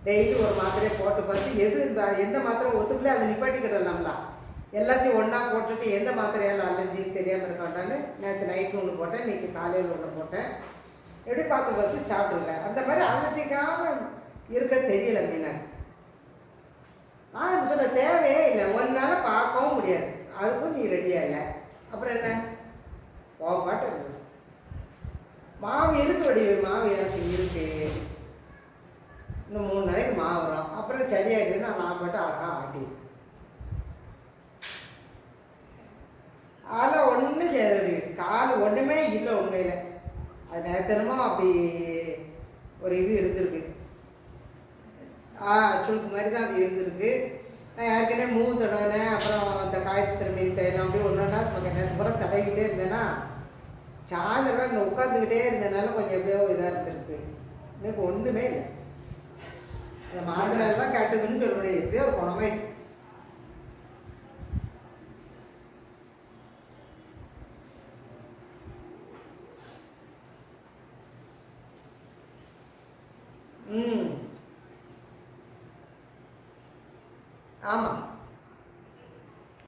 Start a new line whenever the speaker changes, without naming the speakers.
Daily ஒரு மாத்திரையை போட்டு பார்த்து எது எந்த மாத்திரை ஒத்துக்கல அதை நிப்பாட்டிக்கிடலாம்ல. எல்லாத்தையும் ஒன்றா போட்டுட்டு எந்த மாத்திரையால் அலர்ஜின்னு தெரியாமல் இருக்க வேண்டான்னு நேற்று நைட்டு ஒன்று போட்டேன், இன்றைக்கி காலையில் ஒன்று போட்டேன். எப்படி பார்த்து சாப்பிட்ருல. அந்த மாதிரி அலர்ஜிக்காக இருக்க தெரியல மீனாக. நான் சொல்ல தேவையே இல்லை, ஒரு நாள் பார்க்கவும் முடியாது. அதுக்கும் நீ ரெடியாக இல்லை, அப்புறம் என்ன பாட்டு இருக்குது. மாவு இருக்கு வடிவு, மாவு எனக்கு இருக்கு. இன்னும் 3 நாளைக்கு மாவு வரும், அப்புறம் சரியாயிடுதுன்னா நான் மட்டும் அழகாக ஆட்டி. அதெல்லாம் ஒன்றும் செய்ய முடியும். கால் ஒன்றுமே இல்லை உண்மையில். அது நேரத்தனமும் அப்படி ஒரு இது இருந்திருக்கு. சுழுக்கு மாதிரி தான் அது இருந்திருக்கு. நான் ஏற்கனவே மூவு தடவினேன். அப்புறம் இந்த காயத்திர மீன் தைலம் அப்படி ஒன்று ஒன்றா நேற்று பூரா தடவிக்கிட்டே இருந்தேன்னா சாயந்தரம் இங்கே உட்காந்துக்கிட்டே இருந்ததுனால கொஞ்சம் எப்படியோ இதாக இருந்திருக்கு. எனக்கு ஒன்றுமே இல்லை. அந்த மாத்திரைலாம் கேட்டதுன்னு சொல்ல முடியாது, எப்படியோ அது குணமாயிட்டு. ஆமாம்.